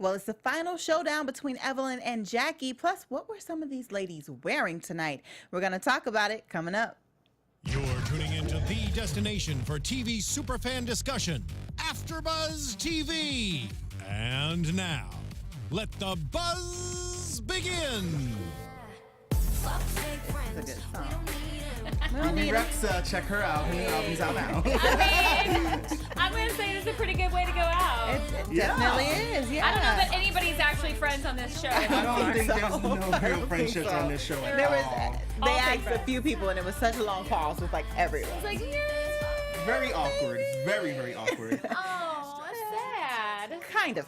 Well, it's the final showdown between Evelyn and Jackie. Plus, what were some of these ladies wearing tonight? We're going to talk about it coming up. You're tuning into the destination for TV superfan discussion, AFTERBUZZ TV. And now, let the buzz begin. That's a good song. Rex, check her out. Her new album's out now. I'm going to say this is a pretty good way to go out. It definitely is, yeah. I don't know that anybody's actually friends on this show. I don't think so. there's no I real don't friendships think so. on this show at There was, all. they All asked fake a few people, and it was such a long pause with like everyone. It's like, yeah. Very awkward. Very, very awkward. Oh, sad. Kind of.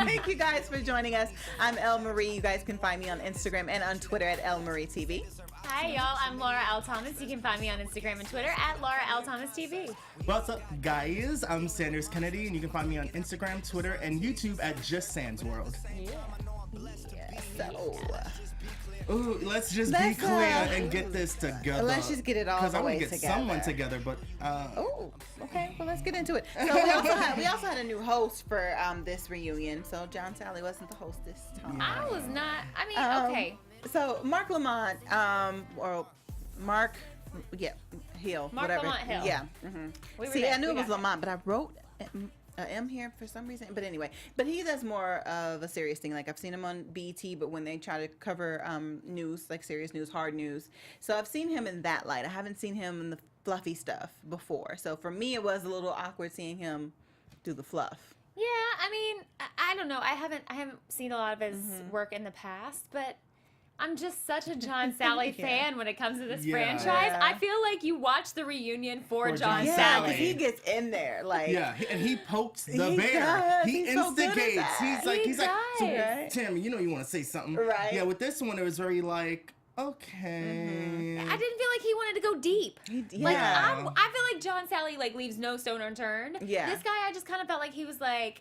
Thank you guys for joining us. I'm Elle Marie. You guys can find me on Instagram and on Twitter at Elle Marie TV. Hi, y'all. I'm Laura L. Thomas. You can find me on Instagram and Twitter at Laura L. Thomas TV. What's up, guys? I'm Sanders Kennedy, and you can find me on Instagram, Twitter, and YouTube at Just Sans World. So, Ooh, let's just be Let's, clear and get this together. let's just get it all Because the I want way to get together. someone together, but oh, okay. Well, let's get into it. So we also had a new host for this reunion. So John Sally wasn't the host this time. I was not. I mean, okay. So Mark Lamont, or Mark, Hill, Mark whatever. Lamont Hill. Yeah. We were See, there. I knew We it was got Lamont, but I wrote M here for some reason. But anyway, but he does more of a serious thing. Like I've seen him on BT, but when they try to cover news, like serious news, hard news. So I've seen him in that light. I haven't seen him in the fluffy stuff before. So for me, it was a little awkward seeing him do the fluff. Yeah, I mean, I don't know. I haven't seen a lot of his work in the past, but I'm just such a John Sally fan when it comes to this franchise. Yeah. I feel like you watch the reunion for John Yeah, Sally. because he gets in there, like and he pokes the He bear. does. He He's so good at instigates. that. He's like, so, Right. Tammy, you know you want to say something, Right. Yeah, with this one, it was very like, okay. I didn't feel like he wanted to go deep. Like Yeah. I feel like John Sally like leaves no stone unturned. Yeah. This guy, I just kind of felt like he was like,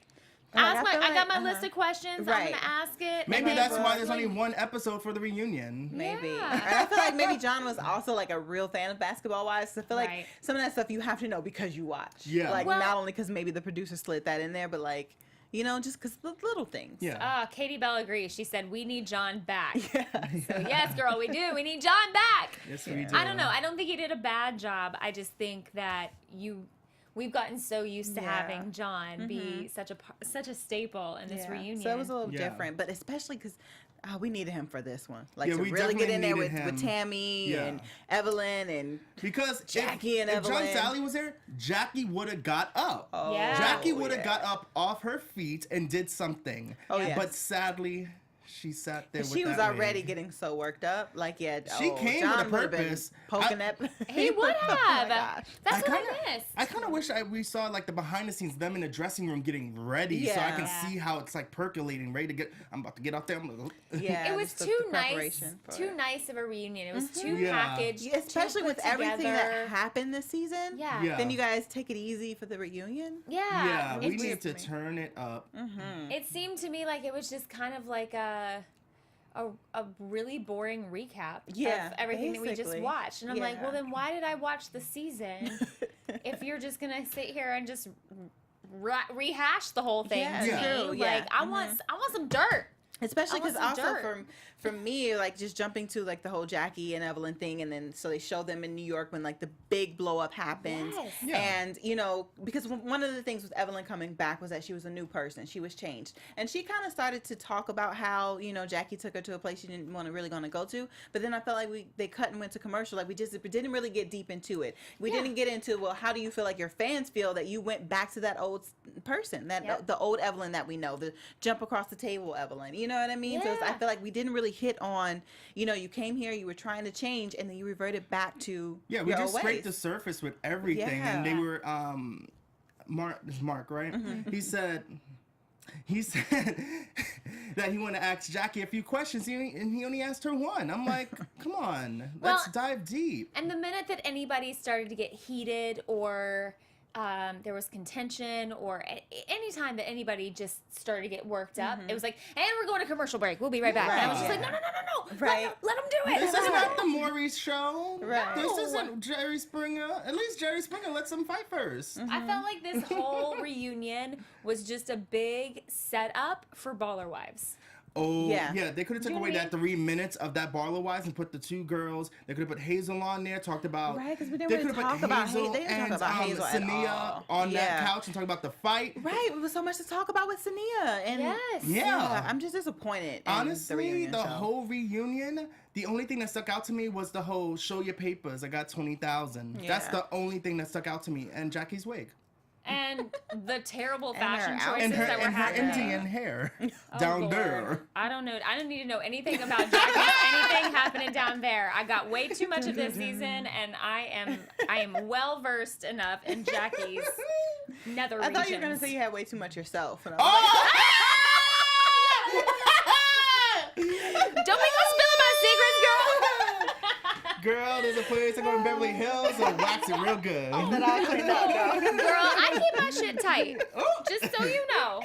Like, I got my list of questions. Right. I'm gonna ask it. Maybe and that's then, why there's like, only one episode for the reunion. Maybe. Yeah. And I feel like maybe John was also like a real fan of Basketball Wives. So I feel like Right. some of that stuff you have to know because you watch. Yeah. Like Well- not only because maybe the producer slid that in there, but like, you know, just because the little things. Yeah. Katie Bell agrees. She said, we need John back. Yeah. So yes, girl, we do. We need John back. Yes, we do. I don't know. I don't think he did a bad job. I just think that we've gotten so used to Yeah. having John be such a staple in this Yeah. reunion. So it was a little Yeah. different, but especially because we needed him for this one. Like Yeah, to we really get in there definitely with needed him. Tammy Yeah. and Evelyn and Because Jackie and if John Evelyn. Sally was there, Jackie would have got up. Yeah. Jackie would have yeah. got up off her feet and did something. Oh, yes. But sadly, she sat there with she was that already wig. getting so worked up. Like, yeah, She came John with a would have been purpose. poking that. He would Oh have. my gosh. That's what kinda, I missed. I kind of wish we saw like the behind the scenes, them in the dressing room getting ready, so I Yeah. can Yeah. see how it's like percolating, ready to get. I'm about to get out there. Yeah, It was just the too nice, preparation for too it. nice of a reunion. It was too Yeah. packaged, Yeah, especially too with put everything together. that happened this season. Yeah. Yeah. Then you guys take it easy for the reunion. Yeah. Yeah, we It need just- to turn it up. It seemed to me like it was just kind of like a really boring recap Yeah, of everything that we just basically. watched. And I'm like, Yeah. well, then why did I watch the season if you're just going to sit here and just rehash the whole thing Yeah, to Yeah. me? true, yeah. Like, I want some dirt. Especially I want because some also dirt. from me, like just jumping to like the whole Jackie and Evelyn thing, and then so they show them in New York when like the big blow up happens, Yes. Yeah. and you know because one of the things with Evelyn coming back was that she was a new person, she was changed, and she kind of started to talk about how Jackie took her to a place she didn't want to really gonna go to, but then I felt like they cut and went to commercial, like we didn't really get deep into it. We Yeah. didn't get into well, how do you feel like your fans feel that you went back to that old person, that Yep. the old Evelyn that we know, the jump across the table Evelyn, you know what I mean? So it's, I Yeah. feel like we didn't really hit on, you came here, you were trying to change, and then you reverted back to Yeah, we your just old scraped ways. the surface with everything, and they Yeah. were Mark, right? He said that he wanted to ask Jackie a few questions, and he only asked her one. I'm like, come on, let's Well, dive deep. And the minute that anybody started to get heated or there was contention or any time that anybody just started to get worked up, it was like, and we're going to commercial break. We'll be right back. And I was just like, no. Right. Let them do it. This is not the Maurice show. Right. This isn't Jerry Springer. At least Jerry Springer lets them fight first. I felt like this whole reunion was just a big setup for Baller Wives. Oh, Yeah. They could have took You know away what I that 3 minutes of that Baller Wives and put the 2 girls. They could have put Hazel on there, talked about. Right, because we they didn't really could have talk put about Hazel Hazel. They didn't talk about Hazel at Sania all. on that couch and talk about the fight. Right, it was so much to talk about with Sania. And Yes. Yeah. I'm just disappointed. In Honestly, the reunion show. whole reunion, the only thing that stuck out to me was the whole show your papers. I got 20,000. That's Yeah. the only thing that stuck out to me. And Jackie's wig. And the terrible And her fashion outfit. choices that were and her happening. Indian hair Oh, down Lord. there. I don't know. I don't need to know anything about Jackie or anything happening down there. I got way too much of this season, and I am well versed enough in Jackie's nether I regions. thought you were going to say you had way too much yourself. And I was Don't make us spill my secrets, girl. Girl, there's a place I go in Beverly Hills and wax it real good. like, that I cleaned up, girl. Girl, I keep my shit tight. Just so you know.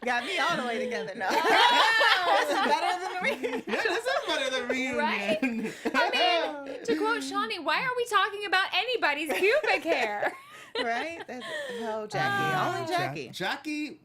Got me all the way together now. This is better than the reunion. Yeah, this is better than reunion. Right? I mean, to quote Shawnee, why are we talking about anybody's pubic hair? Right? Jackie. Only Jackie. Jackie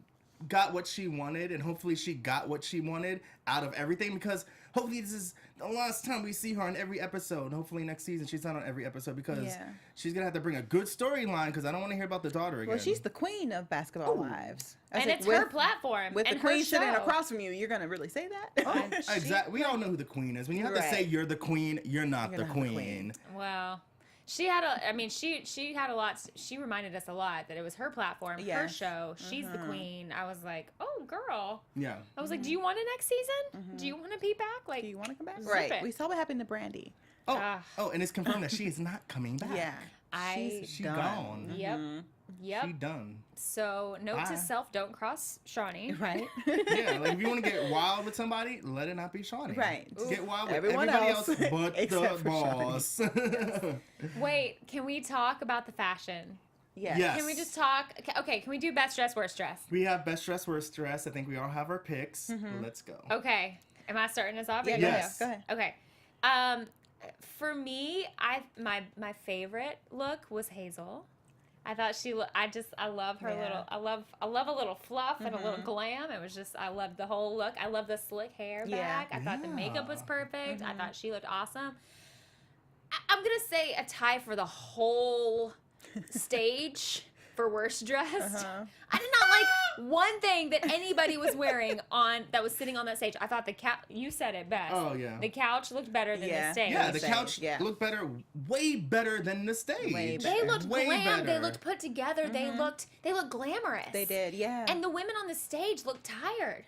got what she wanted, and hopefully she got what she wanted out of everything, because hopefully this is the last time we see her on every episode. Hopefully next season she's not on every episode, because she's going to have to bring a good storyline, because I don't want to hear about the daughter again. Well, she's the queen of Basketball Wives. I And was it's like, her platform. With and the her queen sitting show. across from you, you're going to really say that? Oh, exactly. We all know who the queen is. When you have to Right. say you're the queen, you're not the not the queen. queen. Well, she had she had a lot. She reminded us a lot that it was her platform, her Yes. show. She's the queen. I was like, oh, girl. Yeah. I was like, do you want it next season? Do you want to be back? Like, Do you want to come back? Zip Right. it. We saw what happened to Brandy. Oh, and it's confirmed that she is not coming back. Yeah. She gone. Yep. Yep. She done. So note Bye. to self: don't cross Shawnee. Right? Yeah, like if you want to get wild with somebody, let it not be Shawnee. Right. Get wild with Everyone everybody else else but except the for boss. Wait, can we talk about the fashion? Yes. Yes. Can we just talk? Okay, can we do best dress, worst dress? We have best dress, worst dress. I think we all have our picks. Let's go. Okay. Am I starting us off? Yeah, Or go you ahead. Yes. Go ahead. Okay. For me, my favorite look was Hazel. I thought I love her little, I love a little fluff and a little glam. It was just, I loved the whole look. I love the slick hair back. I thought the makeup was perfect. I thought she looked awesome. I'm going to say a tie for the whole stage for worst dressed. I did not like one thing that anybody was wearing that was sitting on that stage. I thought the couch, you said it best. Oh, yeah. The couch looked better than the stage. Yeah, the stage, couch yeah. looked better, way better than the stage. Way They better. looked Way glam. They better. looked put together. They looked glamorous. They did, yeah. And the women on the stage looked tired.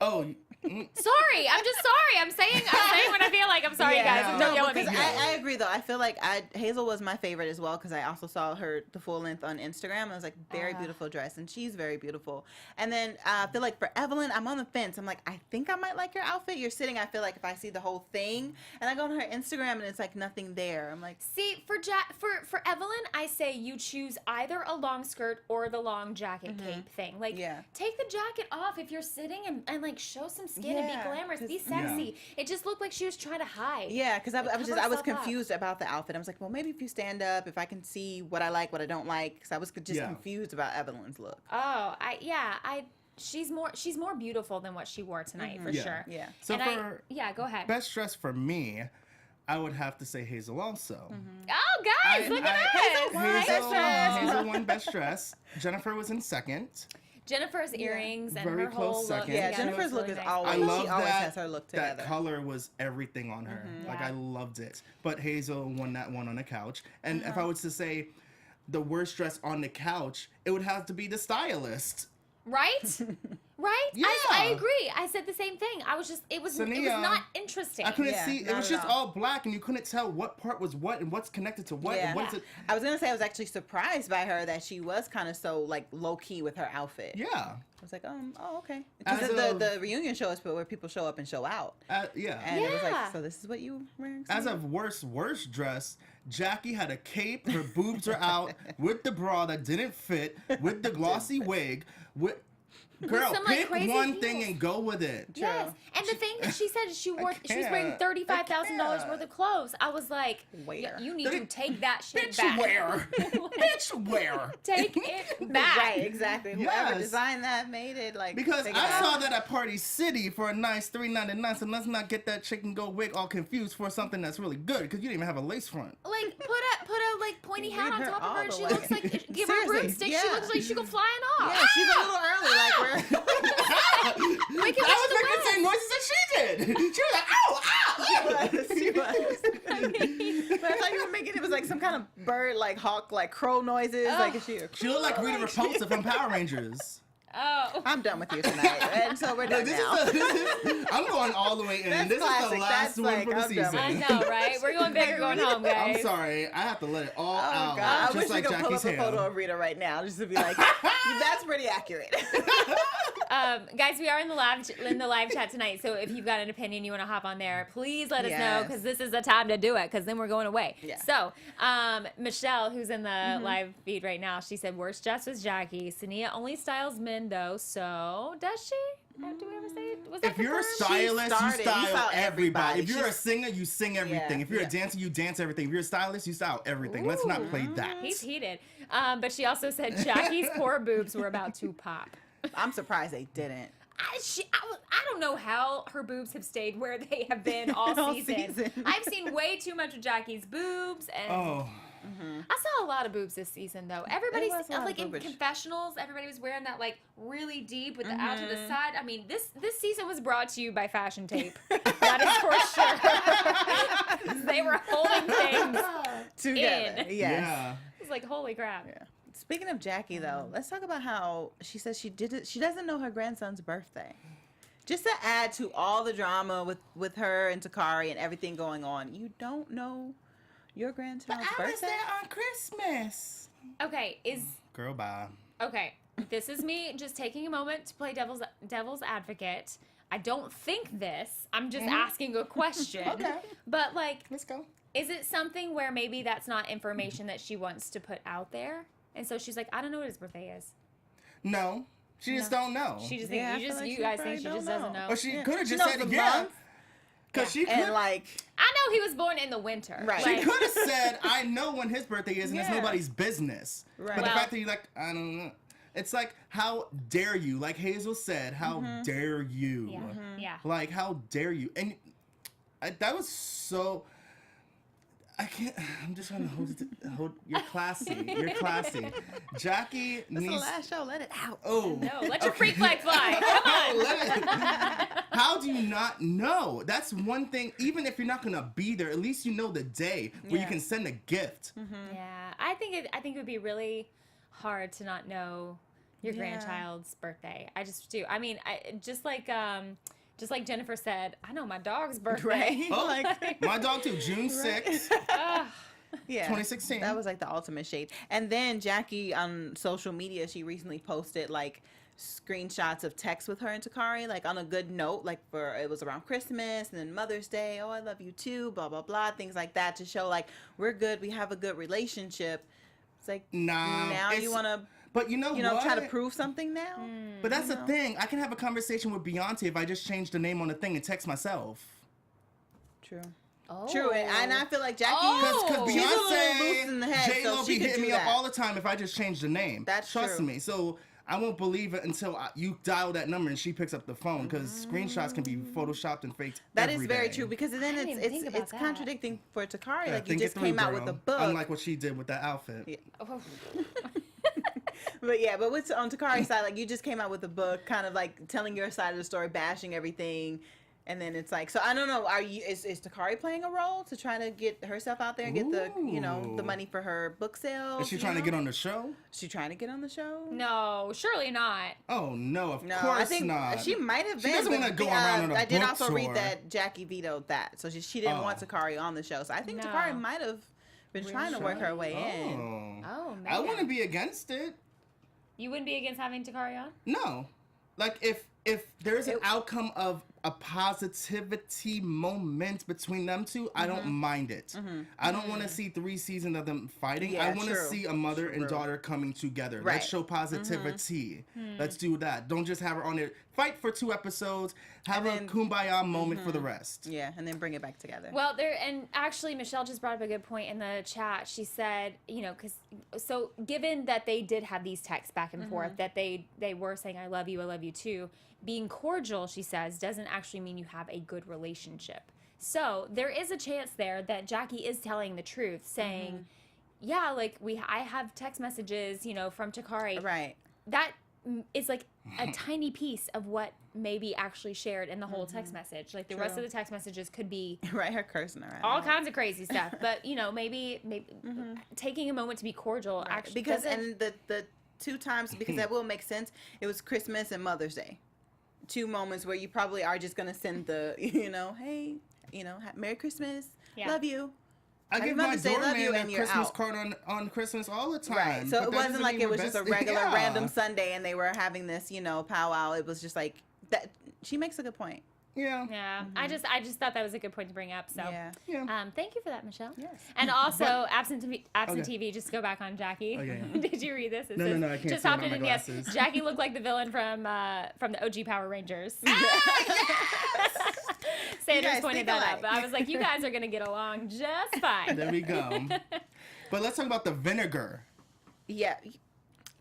Oh, Sorry, I'm just sorry. I'm saying what I feel like. I'm sorry, Yeah. guys. No, Don't yell at me. because I agree though. I feel like Hazel was my favorite as well because I also saw her the full length on Instagram. I was like, very beautiful dress, and she's very beautiful. And then I feel like for Evelyn, I'm on the fence. I'm like, I think I might like your outfit. You're sitting. I feel like if I see the whole thing, and I go on her Instagram and it's like nothing there. I'm like, See, for Evelyn, I say you choose either a long skirt or the long jacket cape thing. Like, take the jacket off if you're sitting and like show some skin and be glamorous, be sexy. It just looked like she was trying to hide. yeah, because I was cover herself confused about the outfit. I was like, well, maybe if you stand up, if I can see what I like, what I don't like, because I was just confused about Evelyn's look. Oh, she's more beautiful than what she wore tonight for sure. Yeah. So And go ahead. best dress for me, I would have to say Hazel also. Oh, guys, look at us. Hazel won best dress. Jennifer was in second. Jennifer's earrings and Very her close whole second. look. Yeah, together Jennifer's was look really is nice. always. I love she always that. has her look together. That color was everything on her. Like I loved it. But Hazel won that one on the couch. And if I was to say the worst dress on the couch, it would have to be the stylist. Right? Right? Yeah. I agree. I said the same thing. I was just, it was not interesting. I couldn't see. It was just all black, and you couldn't tell what part was what and what's connected to what. Yeah. And what's it. I was gonna say I was actually surprised by her that she was kind of so like low key with her outfit. Yeah. I was like, oh, okay. Because the reunion show is where people show up and show out. Yeah. And it was like, so this is what you wearing? As of worst dress, Jackie had a cape, her boobs are out, with the bra that didn't fit, with the glossy wig, with... Girl, some, like, pick crazy one heels. thing and go with it. Yes, and the thing that she said she was wearing can't. $35,000 worth of clothes. I was like, Where? you need to take that shit Bitch, back. where? Bitch, where? Take it back. Right, exactly. Whoever Yes. designed that made it like. Because take it I out. saw that at Party City for a nice $3.99, so let's not get that chicken go wig all confused for something that's really good, because you didn't even have a lace front. Like put a like pointy hat on her top of all her. And the she way. looks like give her a Seriously, broomstick. yeah. She looks like she go flying off. Yeah, she's a little early. Like we're. Wake it I up was to making the the same noises that she did. She was like, ow, ow. She was. But I thought you were making it was like some kind of bird, like hawk, like crow noises. Like is she? A She looked like Rita Repulsa from Power Rangers. Oh. I'm done with you tonight, and so we're done now. I'm going all the way in. That's This is the classic. last That's one like, for the I'm done season. I know, right? We're going big or going home, guys. I'm sorry. I have to let it all Oh out. God! I Just wish like we could pull Jackie's up a hair. photo of Rita right now, just to be like, that's pretty accurate. Guys, we are in the live chat tonight, so if you've got an opinion you want to hop on there, please let us know, Yes. because this is the time to do it, because then we're going away. Yeah. So, Michelle, who's in the live feed right now, she said, worst dress was Jackie. Sania only styles men, though, so does she? Do we ever say it? Was that If you're a confirmed? stylist, you started. You style style everybody. everybody. If you're a singer, you sing everything. Yeah, If you're yeah. a dancer, you dance everything. If you're a stylist, you style everything. Let's not play that. He's heated. But she also said Jackie's poor boobs were about to pop. I'm surprised they didn't. I don't know how her boobs have stayed where they have been all All season. season. I've seen way too much of Jackie's boobs, and Oh. I saw a lot of boobs this season, though. Everybody's was a lot of like in boobage. confessionals. Everybody was wearing that like really deep with the out to the side. I mean, this season was brought to you by Fashion Tape. That is for sure. They were holding things Together. in. Yes. Yeah. It's like holy crap. Yeah. Speaking of Jackie, though, let's talk about how she says she doesn't know her grandson's birthday. Just to add to all the drama with her and Takari and everything going on, you don't know your grandson's I was birthday? there on Christmas. Okay, Girl, bye. okay. This is me just taking a moment to play devil's advocate. I don't think this. I'm just asking a question. Okay. But like, Let's go. is it something where maybe that's not information that she wants to put out there? And so she's like, I don't know what his birthday is. No. She just don't know. She just Yeah, I think feel like you she guys probably think she just don't doesn't know. know. Or she Yeah. could have She just knows said, the yeah. month. Because she could And like, I know he was born in the winter. Right. She Like, could have said, I know when his birthday is, and it's Yeah. nobody's business. Right. But the Well- fact that you're like, I don't know. It's like, how dare you? Like Hazel said, how dare you? yeah, yeah. Like, how dare you? And that was so... I can't... I'm just trying to hold... You're classy. You're classy. Jackie it's the needs... last show. Let it out. Oh. No, let your freak flag fly. Come on. Let it- How do you not know? That's one thing. Even if you're not gonna be there, at least you know the day where you Yeah. can send a gift. Yeah, I think it would be really hard to not know your Yeah. grandchild's birthday. I just do. I mean, just like Jennifer said, I know my dog's birthday. Right? Oh, Like, my dog too. June 6th, Ugh. yeah. 2016. That was like the ultimate shade. And then Jackie on social media, she recently posted like screenshots of texts with her and Takari, like on a good note, like it was around Christmas and then Mother's Day. Oh, I love you too, blah, blah, blah. Things like that to show like we're good. We have a good relationship. It's like, Nah, now it's- you want to, But you know what? try to prove something now? But that's the thing. I can have a conversation with Beyonce if I just change the name on the thing and text myself. True. Oh. True. And I feel like Jackie, Oh. Because she's a little loose in the Beyonce, head, J-Lo so she be could hitting do me up that. all the time if I just change the name. That's Trust true. me. So I won't believe it until you dial that number and she picks up the phone, because screenshots can be photoshopped and faked. That is every very day. true, because then didn't even think about it's that. contradicting for Takari. Yeah, like you think just it through, came out with girl. a book. Unlike what she did with that outfit. Yeah. Oh. But with on Takari's side, like you just came out with a book, kind of like telling your side of the story, bashing everything, And then it's like, so I don't know. Is Takari playing a role to try to get herself out there and get the the money for her book sales? Is she trying to get on the show? Is she trying to get on the show? No, surely not. Oh no, of course I think not. She might have been. She doesn't want to go around on a I did book also tour. read that Jackie vetoed that, so she didn't want Takari on the show. So I think Takari might have been trying to work her way in. Oh man, I wouldn't be against it. You wouldn't be against having Takari on? No, like if there's an outcome of a positivity moment between them two, I don't mind it. I don't want to see 3 seasons of them fighting. I want to see a mother and daughter coming together. Right. Let's show positivity. Let's do that. Don't just have her on there. Fight for 2 episodes. Have a kumbaya moment for the rest. Yeah, and then bring it back together. Well, and actually, Michelle just brought up a good point in the chat. She said, so given that they did have these texts back and forth, that they were saying, I love you too, being cordial, she says, doesn't actually mean you have a good relationship. So there is a chance there that Jackie is telling the truth, saying, yeah, like I have text messages, from Takari. Right. That is like a tiny piece of what may be actually shared in the whole text message. Like the rest of the text messages could be right, her cursing around. All kinds of crazy stuff. But maybe taking a moment to be cordial actually because and the 2 times, because that will make sense. It was Christmas and Mother's Day. 2 moments where you probably are just gonna send the hey, Merry Christmas, love you. I give my doorman a Christmas card on Christmas all the time. Right. So it wasn't like it was just a regular random Sunday and they were having this, powwow. It was just like that. She makes a good point. Yeah. Yeah. I just thought that was a good point to bring up. So thank you for that, Michelle. Yes. And also absent TV, just to go back on Jackie. Okay. Did you read this? It No, says, no, I can't just see it hopped on in my and glasses. yes, Jackie looked like the villain from the OG Power Rangers. Sanders pointed that out. But I was like, you guys are gonna get along just fine. There we go. But let's talk about the vinegar. Yeah.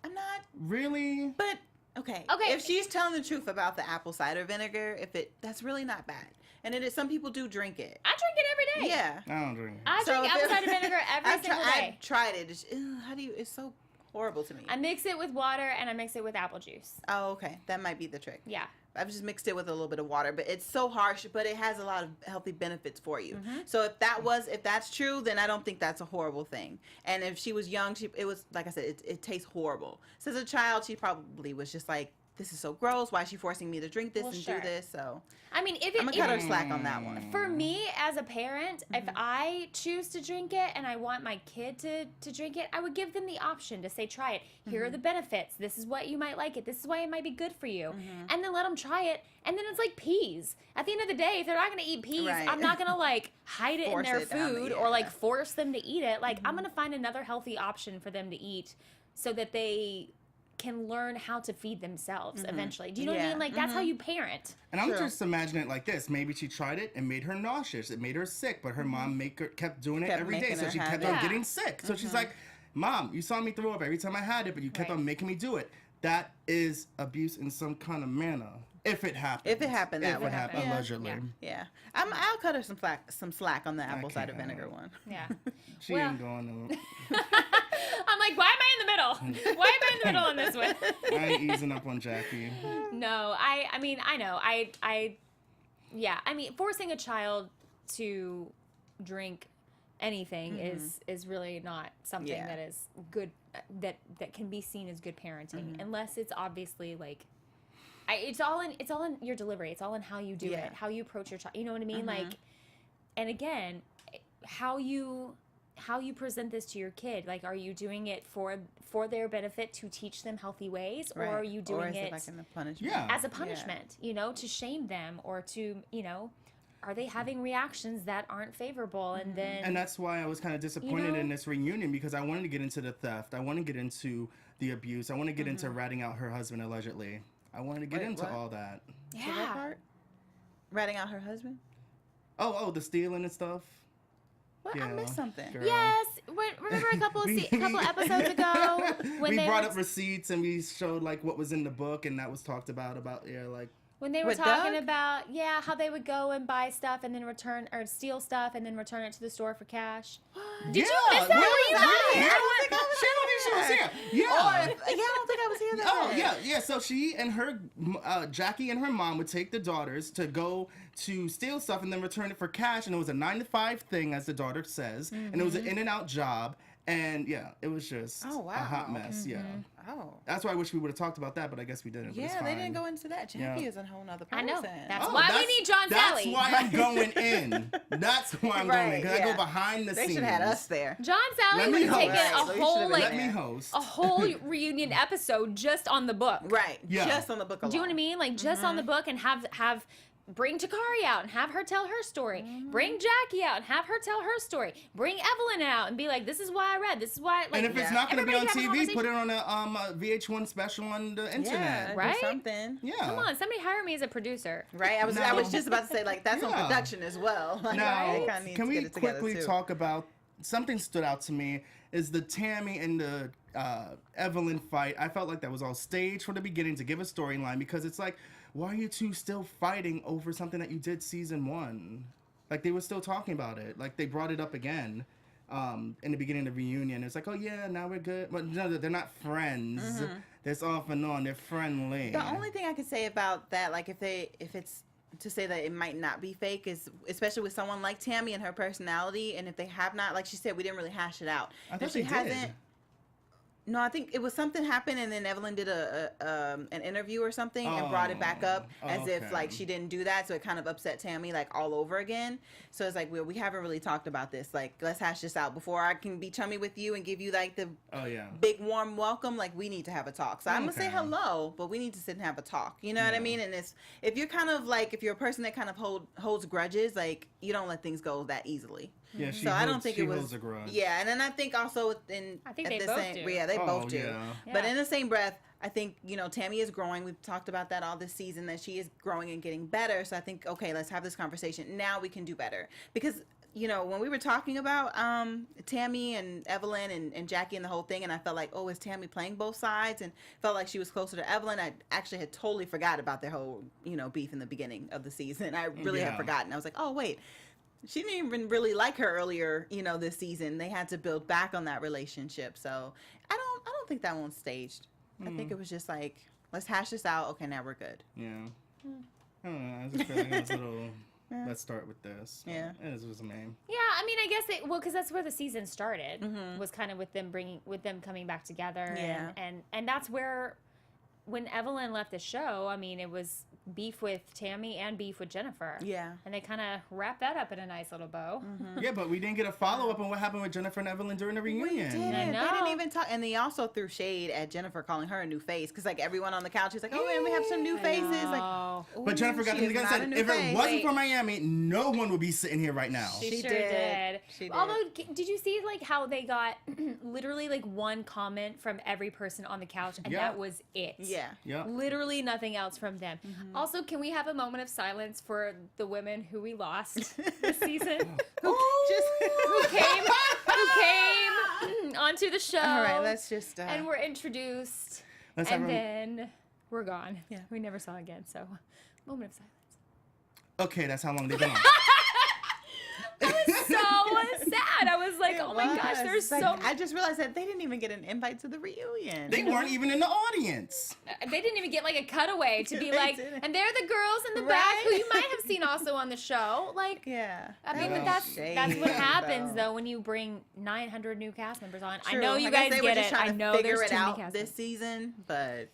I'm not really. But okay. If she's telling the truth about the apple cider vinegar, that's really not bad. And it is. Some people do drink it. I drink it every day. Yeah. I don't drink it. I drink apple cider vinegar every single day. I've tried it. It's so horrible to me. I mix it with water and I mix it with apple juice. Oh, okay. That might be the trick. Yeah. I've just mixed it with a little bit of water, but it's so harsh, but it has a lot of healthy benefits for you. So if that's true, then I don't think that's a horrible thing. And if she was young, it was, like I said, it tastes horrible. So as a child, she probably was just like, this is so gross. Why is she forcing me to drink this do this? So I mean, I'm gonna cut her slack on that one. For me, as a parent, if I choose to drink it and I want my kid to drink it, I would give them the option to say, try it. Here are the benefits. This is what you might like it. This is why it might be good for you. And then let them try it. And then it's like peas. At the end of the day, if they're not gonna eat peas, I'm not gonna like hide it in their food or like force them to eat it. Like I'm gonna find another healthy option for them to eat so that they can learn how to feed themselves eventually. Do you know what I mean? Like that's how you parent. And I'm just imagining it like this. Maybe she tried it and made her nauseous. It made her sick, but her mom kept doing it every day. So she kept on getting sick. So she's like, Mom, you saw me throw up every time I had it, but you kept on making me do it. That is abuse in some kind of manner. If it happened. If it happened that way. Allegedly. Yeah. I'll cut her some slack on the apple cider vinegar one. Yeah. She ain't going to. I'm like, why am I in the middle? Why am I in the middle on this one? I ain't easing up on Jackie. No, I mean, I know. I mean, forcing a child to drink anything is really not something that is good, that can be seen as good parenting, unless it's obviously like, it's all in your delivery. It's all in how you do it, how you approach your child. You know what I mean? Like, and again, how you present this to your kid. Like, are you doing it for their benefit to teach them healthy ways, or are you doing it like a punishment? As a punishment? To shame them, or to are they having reactions that aren't favorable? And then and that's why I was kind of disappointed in this reunion, because I wanted to get into the theft. I want to get into the abuse. I want to get into ratting out her husband allegedly. I wanted to get into all that. Yeah. So that part? Ratting out her husband? Oh, the stealing and stuff. What? Yeah, I missed something. girl. Yes. Remember a couple episodes ago when we brought up receipts and we showed like what was in the book, and that was talked about like when they were With talking Doug? about how they would go and buy stuff and then steal stuff and then return it to the store for cash. Did you miss that? She don't think she was here. Yeah. I don't think I was here that day. Yeah. yeah, so she and her, Jackie and her mom would take the daughters to go to steal stuff and then return it for cash. And it was a 9-to-5 thing, as the daughter says. And it was an in and out job. And yeah, it was just a hot mess. Yeah. Oh. That's why I wish we would have talked about that, but I guess we didn't. Yeah, they didn't go into that. Jackie is a whole nother person. I know. That's why we need John That's Sally. why I'm going in. That's why I'm going in. Because I go behind the scenes. They should have had us there. John Sally would have taken Let me host. a whole reunion episode just on the book. Right. Yeah. Just on the book alone. Do you know what I mean? Like just on the book and have bring Takari out and have her tell her story. Bring Jackie out and have her tell her story. Bring Evelyn out and be like, this is why I read. This is why. Like, And if it's not going to be on TV, put it on a VH1 special on the internet. Yeah, right? do something. Yeah. Come on, somebody hire me as a producer. Right? I was just about to say, like, that's on production as well. Like, now, they kinda need can to we get it together, quickly too. talk about something stood out to me is the Tammy and the Evelyn fight. I felt like that was all staged from the beginning to give a storyline, because it's like, why are you two still fighting over something that you did season 1? Like, they were still talking about it. Like, they brought it up again in the beginning of the reunion. It's like, oh yeah, now we're good. But no, they're not friends. That's off and on. They're friendly. The only thing I could say about that, like, if it's to say that it might not be fake, is especially with someone like Tammy and her personality, and if they have not, like she said, we didn't really hash it out. I thought she they hasn't. did. No, I think it was something happened, and then Evelyn did an interview or something and brought it back up as if like she didn't do that, so it kind of upset Tammy like all over again. So it's like, well, we haven't really talked about this. Like, let's hash this out before I can be chummy with you and give you like the big warm welcome. Like, we need to have a talk. So I'm gonna say hello, but we need to sit and have a talk. You know what I mean? And it's, if you're kind of like, if you're a person that kind of holds grudges, like, you don't let things go that easily. Yeah, so I don't think it was. Holds a grudge. Yeah, and then I think also I think they both do. Yeah, they both do. Yeah. But in the same breath, I think, you know, Tammy is growing. We've talked about that all this season, that she is growing and getting better. So I think, okay, let's have this conversation. Now we can do better. Because, you know, when we were talking about Tammy and Evelyn and Jackie and the whole thing, and I felt like, oh, is Tammy playing both sides? And felt like she was closer to Evelyn. I actually had totally forgot about their whole, you know, beef in the beginning of the season. I really had forgotten. I was like, oh, wait. She didn't even really like her earlier, you know, this season. They had to build back on that relationship. So I don't think that one's staged. I think it was just like, let's hash this out. Okay, now we're good. Yeah. I don't know. I just feel like it was a little. Let's start with this. Yeah. It was amazing. Yeah, I mean, I guess because that's where the season started, was kind of with them coming back together. Yeah. And that's where, when Evelyn left the show, I mean, it was beef with Tammy and beef with Jennifer. Yeah. And they kind of wrapped that up in a nice little bow. Yeah, but we didn't get a follow-up on what happened with Jennifer and Evelyn during the reunion. We didn't. I know. They didn't even talk. And they also threw shade at Jennifer, calling her a new face. Because, like, everyone on the couch is like, oh, man, we have some new faces. Like, but Jennifer got them together and said, if it wasn't for Miami, no one would be sitting here right now. She sure did. She did. Although, did you see, like, how they got literally, like, one comment from every person on the couch, and that was it? Yeah. Literally nothing else from them. Also, can we have a moment of silence for the women who we lost this season? who came onto the show. All right, let's just. And were introduced. And then we're gone. Yeah. We never saw again, so moment of silence. Okay, that's how long they've been on. I was so sad. I was like, oh my gosh, there's like, so. I just realized that they didn't even get an invite to the reunion. They weren't even in the audience. They didn't even get like a cutaway to be like, didn't. and they're the girls in the back who you might have seen also on the show. Like, yeah. I mean, but that's what happens though when you bring 900 new cast members on. True. I know you guys get it. I know figure there's it too many out cast this season, but.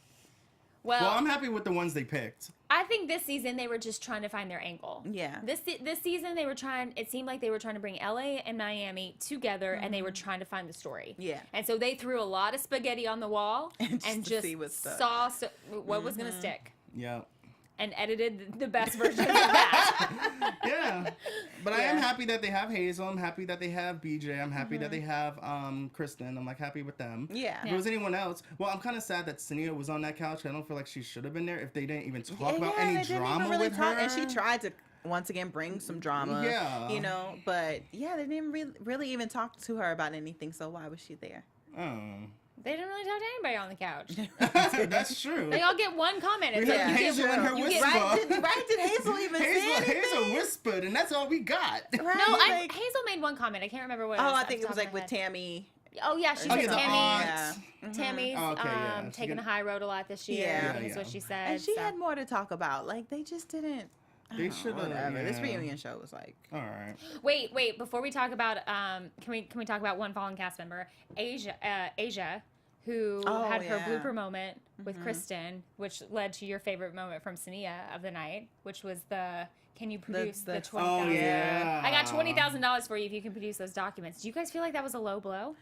Well, I'm happy with the ones they picked. I think this season they were just trying to find their angle. Yeah. This season they were trying. It seemed like they were trying to bring LA and Miami together, and they were trying to find the story. Yeah. And so they threw a lot of spaghetti on the wall and just saw what was going to stick. Yeah. And edited the best version of that. Yeah. But I am happy that they have Hazel. I'm happy that they have BJ. I'm happy that they have Kristen. I'm like happy with them. Yeah. If it was anyone else, well, I'm kind of sad that Sania was on that couch. I don't feel like she should have been there if they didn't even talk about any drama with her. And she tried to once again bring some drama. Yeah. You know, but yeah, they didn't really even talk to her about anything. So why was she there? Oh. They didn't really talk to anybody on the couch. That's true. They all get one comment. It's like Hazel and her whisper. Right? Did Hazel even say anything? Hazel whispered, and that's all we got. Right? No, Hazel made one comment. I can't remember what it was. I think it was like with Tammy Oh yeah, she Oh, said yeah, the aunt. Tammy's Oh, okay, yeah. taking the high road a lot this year. Yeah. Is what she said. And she had more to talk about. Like they just didn't. They should have. Whatever. Yeah. This reunion show was like. All right. Wait. Before we talk about, can we talk about one fallen cast member, Asia, who had her blooper moment with Kristen, which led to your favorite moment from Sania of the night, which was the. Can you produce the $20,000? Oh, yeah. I got $20,000 for you if you can produce those documents. Do you guys feel like that was a low blow?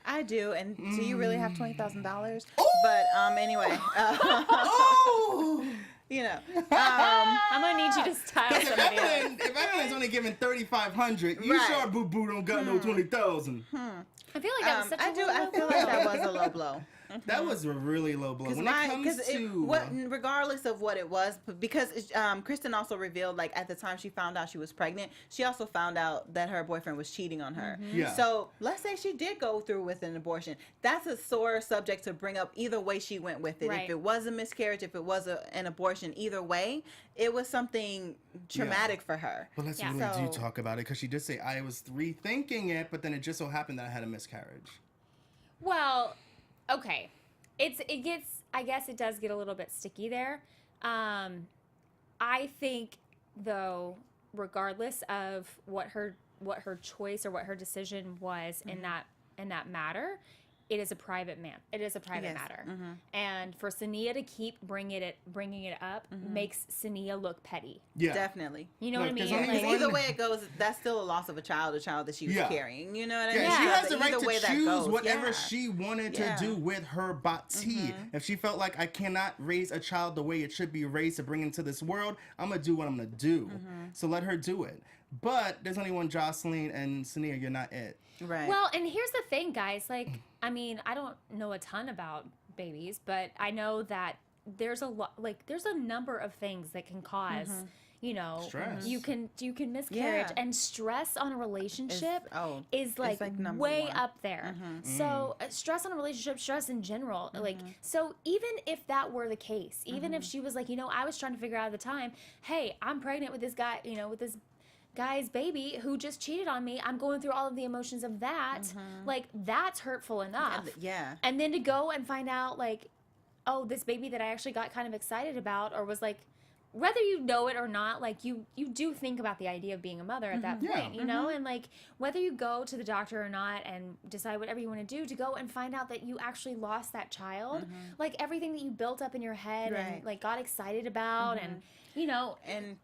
I do, and do you really have $20,000? Oh! But anyway, Oh! you know, I'm gonna need you to style If somebody else. if Evelyn's only giving $3,500, you Right. sure Boo Boo don't got no 20,000. I feel like that was such a low I blow. feel like that was a low blow. That was a really low blow. When it comes to regardless of what it was, because Kristen also revealed, like at the time she found out she was pregnant, she also found out that her boyfriend was cheating on her. Yeah. So let's say she did go through with an abortion. That's a sore subject to bring up either way she went with it. Right. If it was a miscarriage, if it was an abortion, either way, it was something traumatic for her. But let's really do talk about it, because she did say I was rethinking it, but then it just so happened that I had a miscarriage. Well, okay. It gets, I guess it does get a little bit sticky there. I think though, regardless of what her choice or what her decision was in that matter, it is a private matter. And for Sania to keep bringing it up makes Sania look petty. Yeah. Definitely. You know what I mean? Because either way it goes, that's still a loss of a child that she was carrying. You know what I mean? Yeah, she has the Either right way to that choose goes. whatever she wanted to do with her body. If she felt like I cannot raise a child the way it should be raised to bring into this world, I'm going to do what I'm going to do. So let her do it. But there's only one Jocelyn, and Sania, you're not it. Right. Well, and here's the thing, guys. Like, I mean, I don't know a ton about babies, but I know that there's a number of things that can cause, you know, stress. You can miscarriage, and stress on a relationship is like way one. up there. So stress on a relationship, stress in general, like, so even if that were the case, even if she was like, you know, I was trying to figure out at the time, hey, I'm pregnant with this guy, you know, with this guy's baby who just cheated on me. I'm going through all of the emotions of that. Like, that's hurtful enough. And then to go and find out, like, oh, this baby that I actually got kind of excited about, or was like, whether you know it or not, like, you do think about the idea of being a mother at that point, you know? And, like, whether you go to the doctor or not and decide whatever you want to do, to go and find out that you actually lost that child, like, everything that you built up in your head and, like, got excited about and, you know, and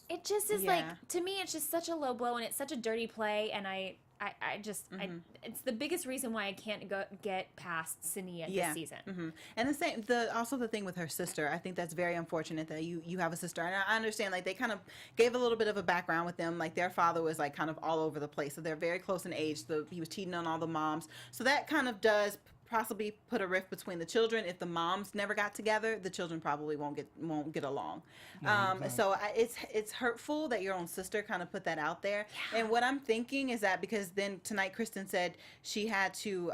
it just is like, to me, it's just such a low blow, and it's such a dirty play, and I it's the biggest reason why I can't get past Sania this season. And also the thing with her sister, I think that's very unfortunate that you have a sister, and I understand, like, they kind of gave a little bit of a background with them, like their father was like kind of all over the place, so they're very close in age. He was cheating on all the moms, so that kind of does possibly put a rift between the children. If the moms never got together, the children probably won't get along. So it's hurtful that your own sister kind of put that out there. And what I'm thinking is that, because then tonight Kristen said she had to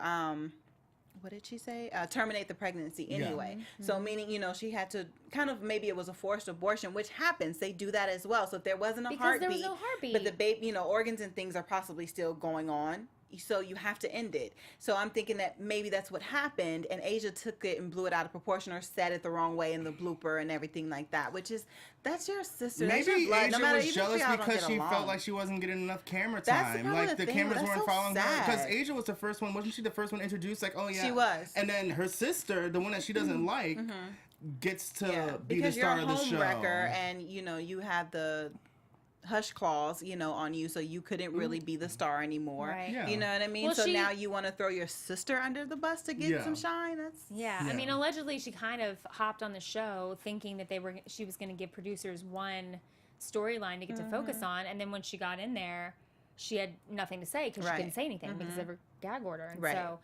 what did she say? Terminate the pregnancy anyway. So meaning, you know, she had to kind of, maybe it was a forced abortion, which happens. They do that as well. So if there wasn't a heartbeat, there was no heartbeat, but the baby, you know, organs and things are possibly still going on. So you have to end it. So I'm thinking that maybe that's what happened, and Asia took it and blew it out of proportion, or said it the wrong way in the blooper and everything like that, which is, that's your sister. Maybe that's your blood. Asia No matter, was even jealous if y'all don't because get she along. felt like she wasn't getting enough camera That's time. Like the thing. cameras That's weren't so following her. Because sad. Asia was the first one. Wasn't she the first one introduced? Like, oh yeah. She was. And then her sister, the one that she doesn't like, gets to be the because star you're of a the show. homewrecker, and you know you had the hush clause, you know, on you, so you couldn't really be the star anymore. Right. Yeah. You know what I mean? Well, so now you want to throw your sister under the bus to get some shine. That's I mean, allegedly she kind of hopped on the show thinking that she was going to give producers one storyline to get to focus on, and then when she got in there, she had nothing to say because she couldn't say anything because of her gag order. And so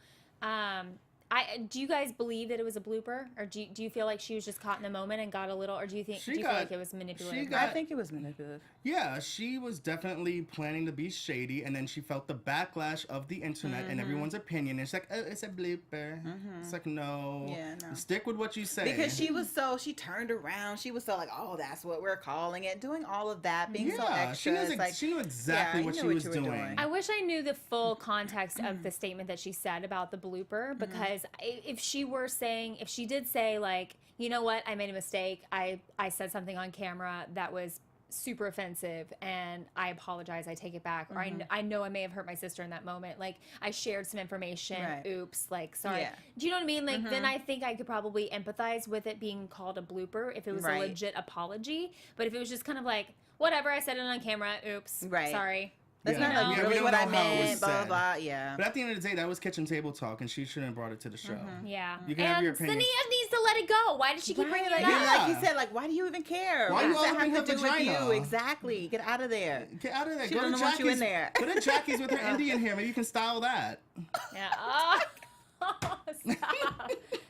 do you guys believe that it was a blooper, or do you feel like she was just caught in the moment and got a little, or do you feel like it was manipulative? I think it was manipulative. Yeah, she was definitely planning to be shady, and then she felt the backlash of the internet and everyone's opinion. And she's like, oh, it's a blooper. It's like, no. Yeah, no. Stick with what you say. Because she turned around. She was so like, oh, that's what we're calling it. Doing all of that, being so extra. She knew exactly what she was doing. I wish I knew the full context of the statement that she said about the blooper, because if she did say, like, you know what, I made a mistake. I said something on camera that was super offensive and I apologize, I take it back, or I know I may have hurt my sister in that moment, like I shared some information, oops, like sorry, do you know what I mean, like then I think I could probably empathize with it being called a blooper if it was a legit apology. But if it was just kind of like, whatever, I said it on camera, oops, sorry, that's not like really what I meant, blah, blah, blah, yeah. But at the end of the day, that was kitchen table talk, and she shouldn't have brought it to the show. Yeah. You can have your opinion. Sania needs to let it go. Why did she keep bringing it up? Like you said, like, why do you even care? Why what you does all that have to do with vagina? you? Exactly. Get out of there. Get out of there. She doesn't want you in there. Go to Jackie's with her Indian hair. Maybe you can style that. Yeah. Oh, stop.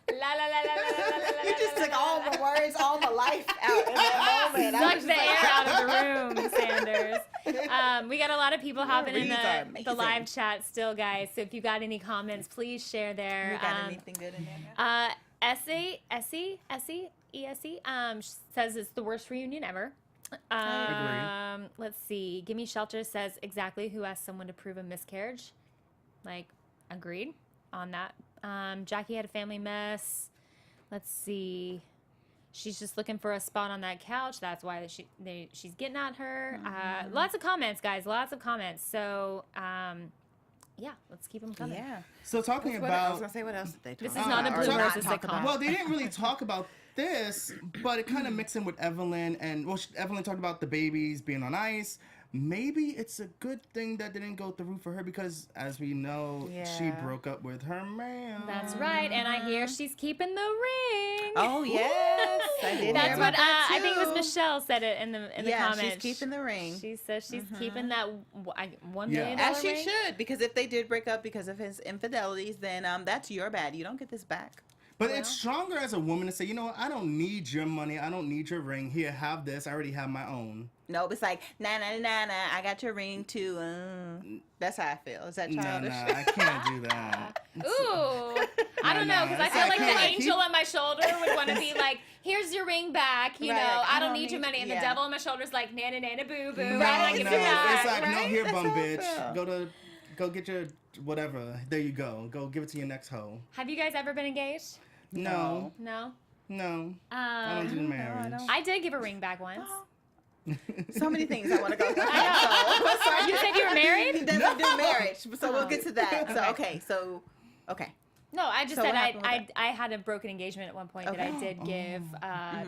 La la la la la la la. You just took all the words, all the life out in that moment. Sucked the air out of the room, Sanders. We got a lot of people hopping in the live chat still, guys. So if you got any comments, please share there. You got anything good in there? Essie says it's the worst reunion ever. Let's see. Gimme Shelter says exactly who asked someone to prove a miscarriage. Like, agreed on that. Jackie had a family mess. Let's see. She's just looking for a spot on that couch. That's why she's getting at her. Lots of comments, guys. Lots of comments. So, yeah, let's keep them coming. Yeah. So talking about... I was going to say, what else did they talk about? This is not a Blue versus sitcom. Well, they didn't really talk about this, but it kind of mixed in with Evelyn. And, well, Evelyn talked about the babies being on ice. Maybe it's a good thing that didn't go through for her because, as we know, she broke up with her man. That's right, and I hear she's keeping the ring. Oh yes, I did. That's what I think it was Michelle said it in the comments. She's keeping the ring. She says she's keeping that $1 million as she ring. should, because if they did break up because of his infidelities, then that's your bad. You don't get this back. But it's stronger as a woman to say, you know what, I don't need your money. I don't need your ring. Here, have this. I already have my own. No, it's like, nah, I got your ring too. That's how I feel. Is that childish? Nah, I can't do that. Ooh. I don't know, because I feel like the angel on my shoulder would want to be like, here's your ring back, you know, I don't need your money. And the devil on my shoulder's like, nana, boo, boo. Right, Give it back. It's like, no, here, bum bitch. Go get your whatever. There you go. Go give it to your next hoe. Have you guys ever been engaged? No. No? No. I don't do marriage. I did give a ring back once. So many things I want to go through. I know. You said you were married? He doesn't do marriage, so we'll get to that. So, okay. No, I just said I had a broken engagement at one point that I did give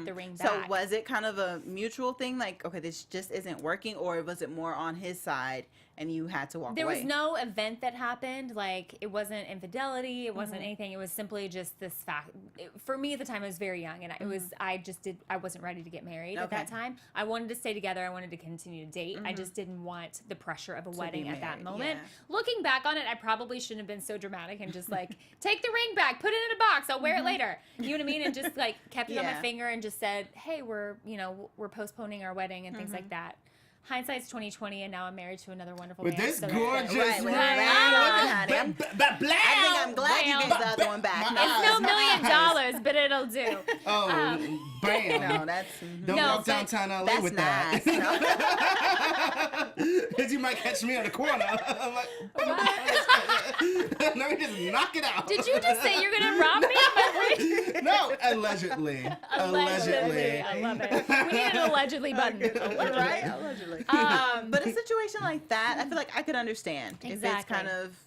the ring back. So was it kind of a mutual thing? Like, okay, this just isn't working, or was it more on his side and you had to walk away? There was no event that happened. Like, it wasn't infidelity. It wasn't anything. It was simply just this fact. For me at the time, I was very young, and I wasn't ready to get married at that time. I wanted to stay together. I wanted to continue to date. I just didn't want the pressure of a wedding at that moment. Yeah. Looking back on it, I probably shouldn't have been so dramatic and just like, take the ring back, put it in a box, I'll wear it later. You know what I mean? And just like kept it on my finger and just said, hey, we're postponing our wedding and things like that. Hindsight's 2020, and now I'm married to another wonderful man. With this so gorgeous ring. I think I'm glad you gave the other one back. It's no $1 million, but it'll do. Oh, bam. No, that's... Don't walk downtown LA with nice. that. Because you might catch me on the corner. I'm like, let me just knock it out. Did you just say you're going to rob me of my ring? No, allegedly. Allegedly. I love it. We need an allegedly button. Right? Allegedly. But a situation like that, I feel like I could understand. Exactly. If it's kind of,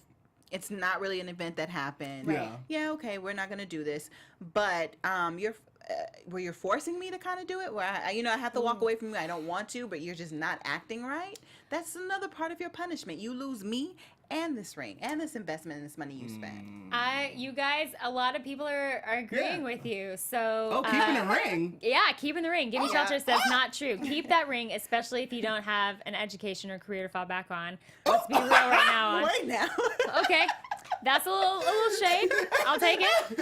it's not really an event that happened. Right. Yeah, okay, we're not going to do this. But where you're forcing me to kind of do it, where I have to walk away from you, I don't want to, but you're just not acting right. That's another part of your punishment. You lose me and this ring and this investment and this money you spent. You guys, a lot of people are agreeing with you. So keeping the ring. Yeah, keeping the ring. Gimme Shelter says not true. Keep that ring, especially if you don't have an education or career to fall back on. Let's be real right now. Right now. Okay. That's a little shade. I'll take it.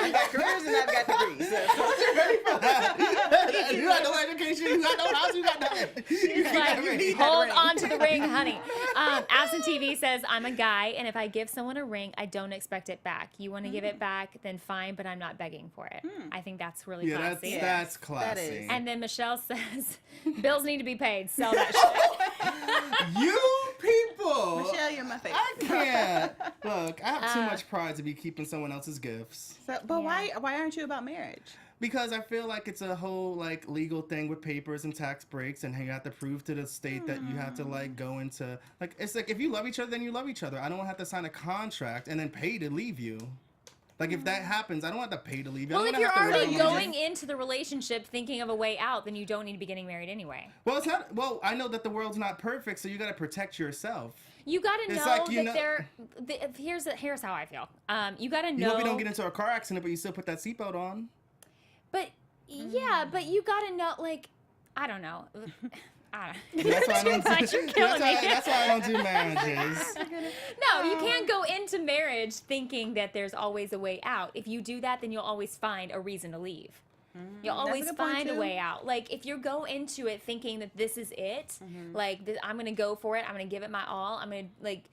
I've got careers and I've got degrees. You got no education, you got no house, you got nothing. It's like, hold on to the ring, honey. Absent TV says, I'm a guy, and if I give someone a ring, I don't expect it back. You want to give it back, then fine, but I'm not begging for it. I think that's really classy. That's classy. That is. And then Michelle says, bills need to be paid. Sell that shit. You people. Michelle, you're my favorite. I can't. Look, I have too much pride to be keeping someone else's gifts. So, but why aren't you about marriage? Because I feel like it's a whole like legal thing with papers and tax breaks, and you have to prove to the state that you have to like go into like it's like if you love each other, then you love each other. I don't have to sign a contract and then pay to leave you. Like if that happens, I don't have to pay to leave you. Well, I if don't you're have to already leave going into the relationship thinking of a way out, then you don't need to be getting married anyway. Well, it's not. Well, I know that the world's not perfect, so you got to protect yourself. You got to It's know like, you that know- they're. Here's how I feel. You got to You know. hope you don't get into a car accident, but you still put that seatbelt on. But yeah, but you got to know. Like, I don't know. That's why I don't. You're killing me. That's why I don't do marriages. No, you can't go into marriage thinking that there's always a way out. If you do that, then you'll always find a reason to leave. You'll always good point, find a too. way out. Like, if you go into it thinking that this is it, like, I'm going to go for it, I'm going to give it my all, I'm going to, like,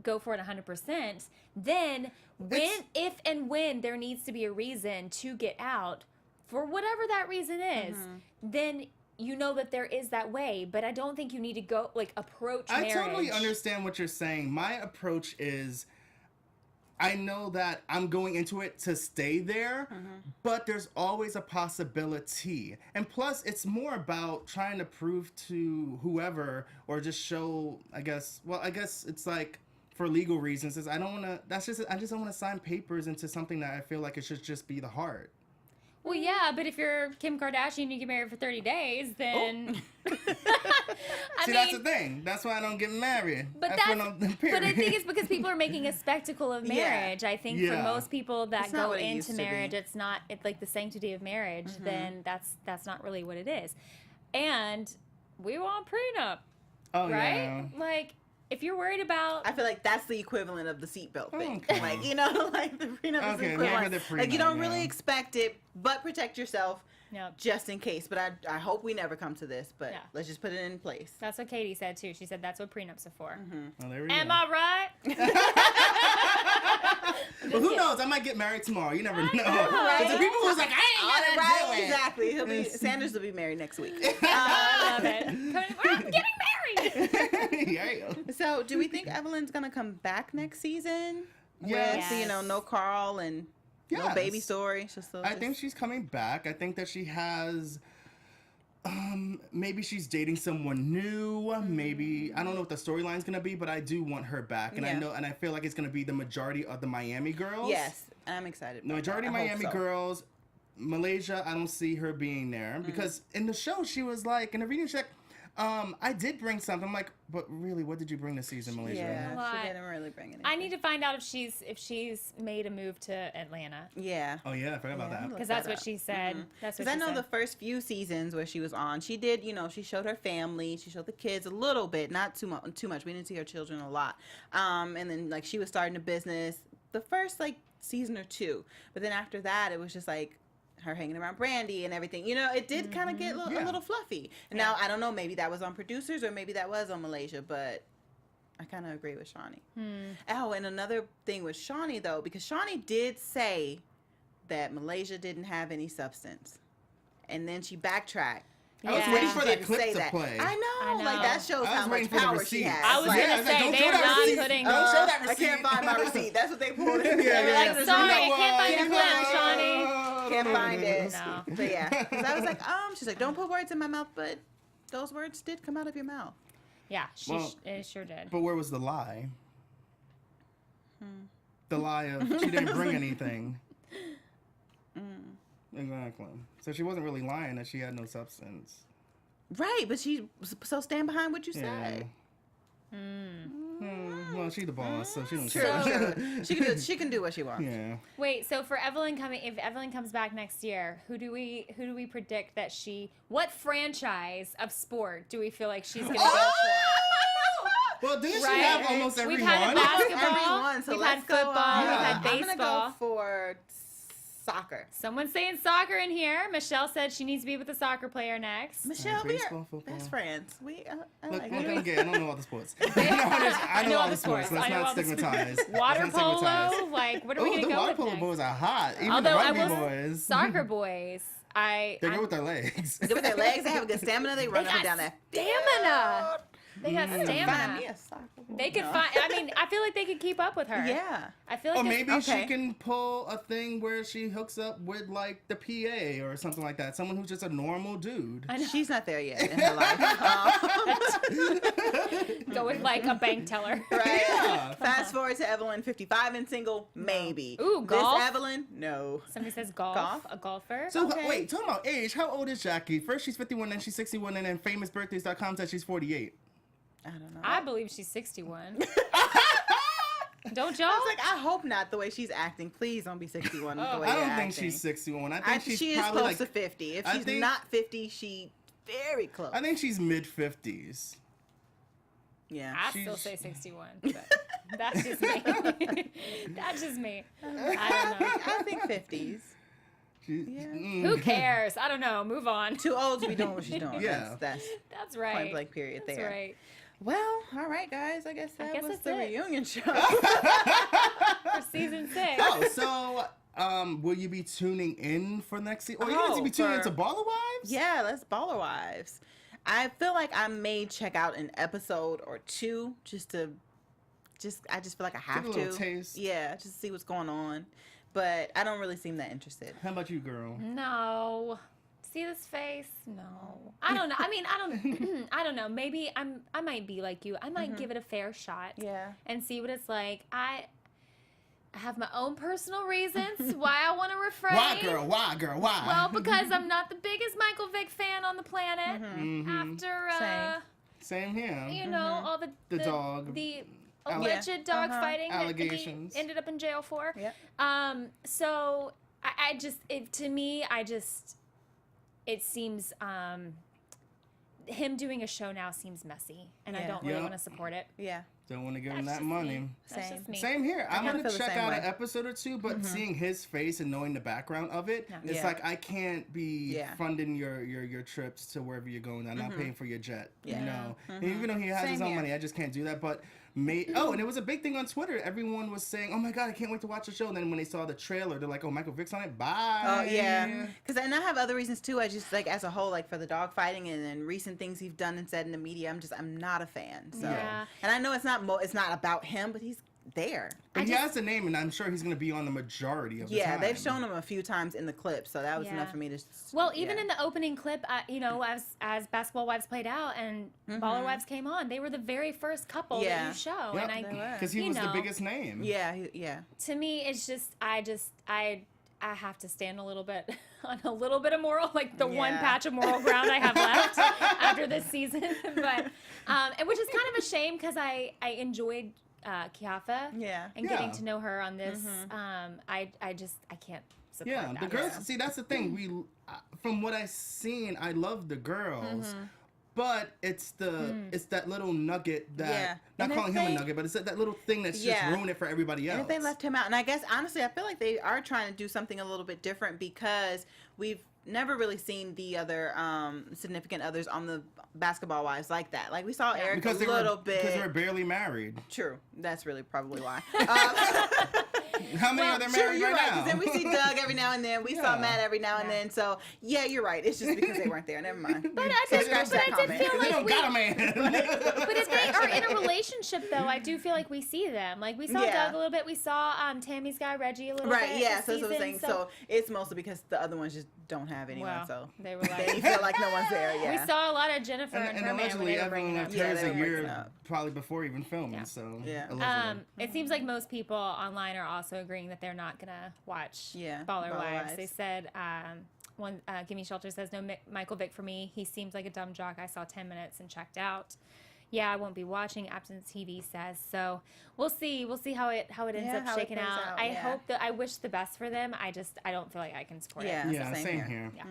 go for it 100%, then if and when there needs to be a reason to get out, for whatever that reason is, then you know that there is that way. But I don't think you need to go, like, approach marriage. I totally understand what you're saying. My approach is, I know that I'm going into it to stay there, but there's always a possibility. And plus, it's more about trying to prove to whoever or just show, I guess it's like for legal reasons, is I just don't want to sign papers into something that I feel like it should just be the heart. Well, yeah, but if you're Kim Kardashian and you get married for 30 days, then... See, that's the thing. That's why I don't get married. But but I think it's because people are making a spectacle of marriage. I think for most people that go into marriage, it's like the sanctity of marriage, then that's not really what it is. And we want prenup, right? Yeah. Like, if you're worried about... I feel like that's the equivalent of the seatbelt thing. Okay. Like, you know, like the prenup is the Okay, equivalent. the prenup, Like, you don't really expect it, but protect yourself just in case. But I hope we never come to this, but let's just put it in place. That's what Katie said, too. She said that's what prenups are for. Well, there we Am go. I right? Well, who knows? I might get married tomorrow. You never know. Right? Because the people who's like, I ain't gonna do it. Exactly. Sanders will be married next week. I love it. I'm getting married! Yeah. So, do we think Evelyn's gonna come back next season? Yes. With, you know, no Carl and no Yes. baby story. I think she's coming back. I think that she has. Maybe she's dating someone new. Maybe I don't know what the storyline's gonna be, but I do want her back, and I know, and I feel like it's gonna be the majority of the Miami girls. Yes, I'm excited. The majority of Miami girls. Malaysia, I don't see her being there because in the show she was like, in the reading check, I did bring something. I'm like, but really, what did you bring this season, Malaysia? Yeah, she didn't really bring anything. I need to find out if she's made a move to Atlanta. Yeah. Oh yeah, I forgot about that. Because that's what she said. That's what Because she I know said. the first few seasons where she was on, she did, you know, she showed her family, she showed the kids a little bit, not too much. We didn't see her children a lot. And then like she was starting a business the first like season or two, but then after that it was just like her hanging around Brandy and everything. You know, it did kind of get a little fluffy. And now I don't know, maybe that was on producers or maybe that was on Malaysia, but I kind of agree with Shawnee. Oh, and another thing with Shawnee though, because Shawnee did say that Malaysia didn't have any substance, and then she backtracked. I was waiting for that clip to play. I know, like that shows I was how waiting much for the power she receipt. has. I was Like, gonna say they're not putting. Don't show that receipt. I can't find my receipt. That's what they pulled in. They were like, sorry, I can't find your clip, Shawnee. Can't find it. No. But yeah, 'cause I was like, she's like, don't put words in my mouth, but those words did come out of your mouth. Yeah, Well, it sure did. But where was the lie? The lie of she didn't bring anything. Exactly. So she wasn't really lying that she had no substance. Right, but so stand behind what you said. Well, she's the boss, so she don't True, care. true. She can do what she wants. Yeah. Wait, so for Evelyn if Evelyn comes back next year, who do we predict that what franchise of sport do we feel like she's gonna go for? Well, didn't she Right. have almost every We've had one? basketball, Everyone, so we've let's had go, football, we've had I'm gonna baseball. go for soccer. Someone's saying soccer in here. Michelle said she needs to be with a soccer player next. Michelle, we baseball, are football. best friends. I Look, like look, it. again, I don't know all the sports. I know all the sports. Let's I know not all the sports. stigmatize. Water Let's not stigmatize. polo, like what are we Oh, gonna the go water with polo next? boys are hot. Even Although the I rugby will, boys. soccer boys, They go with their legs. Good with their legs. They have a good stamina. They run up and down that stamina. They got Find stamina. me a soccer ball. They could No. find. I mean, I feel like they could keep up with her. Yeah. I feel like Or if- maybe she okay. can pull a thing where she hooks up with like the PA or something like that. Someone who's just a normal dude. I know. She's not there yet in her life. go with like a bank teller. Right. Yeah. Fast forward to Evelyn, 55 and single, maybe. Ooh, golf? This Evelyn, no. Somebody says golf. Golf? A golfer. So Okay. wait, talking about age, how old is Jackie? First she's 51, then she's 61, and then famousbirthdays.com says she's 48. I don't know. I believe she's 61. Don't y'all? I was like, I hope not the way she's acting. Please don't be 61 the way I you're don't think acting. she's 61. I think she's she is probably close like to 50. If I she's think- not 50, she very close. I think she's mid 50s. yeah. I still say 61. But that's just me. That's just me. I don't know. I think 50s. Yeah. Who cares? I don't know. Move on. Too old to be doing what she's doing. Yeah. That's That's right. point blank period That's there. right. Well, all right, guys. I guess that guess was that's the it. reunion show. For season 6. Oh, so will you be tuning in for next season? Or you need to be tuning into Baller Wives? Yeah, let's Baller Wives. I feel like I may check out an episode or two I just feel like I have Get a to. little taste. Yeah, just to see what's going on. But I don't really seem that interested. How about you, girl? No. See this face? No. I don't know. I mean, I don't know. Maybe I might be like you. I might give it a fair shot. Yeah. And see what it's like. I have my own personal reasons why I want to refrain. Why, girl? Why, girl? Why? Well, because I'm not the biggest Michael Vick fan on the planet. Mm-hmm. After Same here. you know, all The dog. the Alle- alleged dog fighting that Allegations. he ended up in jail for. Yep. So I just to me it seems him doing a show now seems messy, and I Yeah. don't really Yep. want to support it. Yeah. Don't want to give That's him that just money. me. That's Same. just me. Same here. I'm kinda gonna feel the check same out way. an episode or two, but seeing his face and knowing the background of it, it's Yeah. like I can't be Yeah. funding your trips to wherever you're going. I'm not paying for your jet. Yeah. You know, and even though he has Same his own here. money, I just can't do that. But and it was a big thing on Twitter. Everyone was saying, "Oh my god, I can't wait to watch the show." And then when they saw the trailer, they're like, "Oh, Michael Vick's on it. Bye." Oh yeah, because and I have other reasons too. I just like as a whole, like for the dog fighting and then recent things he's done and said in the media. I'm not a fan. So, Yeah. and I know it's not about him, but he's there. But he has the name, and I'm sure he's gonna be on the majority of the time. Yeah, they've shown him a few times in the clip, so that was Yeah. enough for me to. Well, even in the opening clip, you know, as Basketball Wives played out and Baller Wives came on, they were the very first couple that Yeah. you show, Yep. and They were. because he you was the know. biggest name. yeah. To me, it's just I have to stand a little bit on a little bit of moral, like the one Yeah. patch of moral ground I have left after this season. But and which is kind of a shame because I enjoyed Kiafa Yeah. and getting Yeah. to know her on this. I can't support Yeah, that. the girls. See, that's the thing. From what I've seen, I love the girls, but it's that little nugget that Yeah. not And if calling him a they- nugget, but it's that little thing that's Yeah. just ruined it for everybody else. And if they left him out, and I guess honestly, I feel like they are trying to do something a little bit different because we've never really seen the other significant others on the Basketball Wives like that. Like we saw Eric because a little bit. because they were barely married. True, that's really probably why. How many are there Sure, married you're right right. now? Because then we see Doug every now and then. We saw Yeah. Matt every now and then. So yeah, you're right. It's just because they weren't there. Never mind. But I So did, scratch but that I did comment. feel they like don't we. got a man. But if they are in a relationship, though, I do feel like we see them. Like we saw Yeah. Doug a little bit. We saw Tammy's guy Reggie a little Right, bit. yeah, this so that's what I'm season, saying. So it's mostly because the other ones just don't have anyone, Well, so they were like- they feel like no one's there. Yeah, We saw a lot of Jennifer and, and her man when allegedly, they were Evelyn bringing up. left Yeah, hers they a were breaking year up. probably before even filming. Yeah. So Yeah. allegedly. It seems like most people online are also agreeing that they're not gonna watch Yeah, Baller Baller Wives. Wives. They said one Gimme Shelter says no Michael Vick for me. He seems like a dumb jock. I saw 10 minutes and checked out. Yeah, I won't be watching. Absence TV says so. We'll see. We'll see how it ends Yeah, up how it shaking plays out. out, I yeah. hope that I wish the best for them. I don't feel like I can support Yeah. it. yeah, same same here. here. Yeah.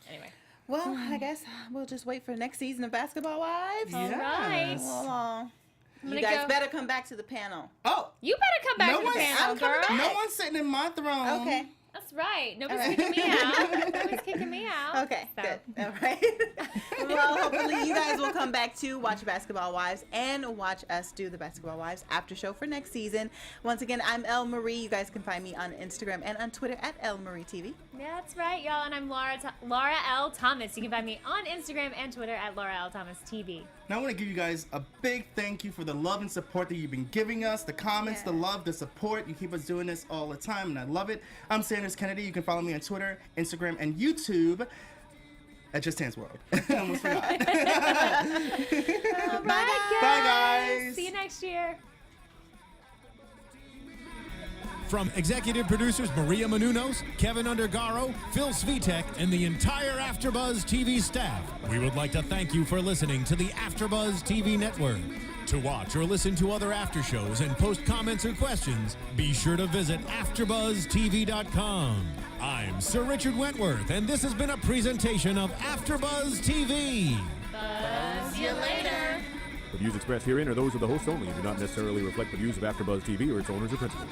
Anyway. Well, I guess we'll just wait for the next season of Basketball Wives. All right. Yes. Well, You guys better come back to the panel. Oh, you better come back to the panel, girl. No one's sitting in my throne. Okay. That's right. Nobody's kicking me out. Nobody's kicking me out. Okay, so. good. All right. Well, hopefully you guys will come back to watch Basketball Wives and watch us do the Basketball Wives after show for next season. Once again, I'm Elle Marie. You guys can find me on Instagram and on Twitter at Elle Marie TV. That's right, y'all. And I'm Laura L. Thomas. You can find me on Instagram and Twitter at Laura L. Thomas TV. Now I want to give you guys a big thank you for the love and support that you've been giving us, the comments, the love, the support. You keep us doing this all the time, and I love it. I'm Sanders Kennedy. You can follow me on Twitter, Instagram, and YouTube at Just Dance World. I almost forgot. All right, Bye, guys. See you next year. From executive producers Maria Menounos, Kevin Undergaro, Phil Svitek, and the entire AfterBuzz TV staff, we would like to thank you for listening to the AfterBuzz TV network. To watch or listen to other after shows and post comments or questions, be sure to visit AfterBuzzTV.com. I'm Sir Richard Wentworth, and this has been a presentation of AfterBuzz TV. Buzz you later. The views expressed herein are those of the hosts only and do not necessarily reflect the views of AfterBuzz TV or its owners or principals.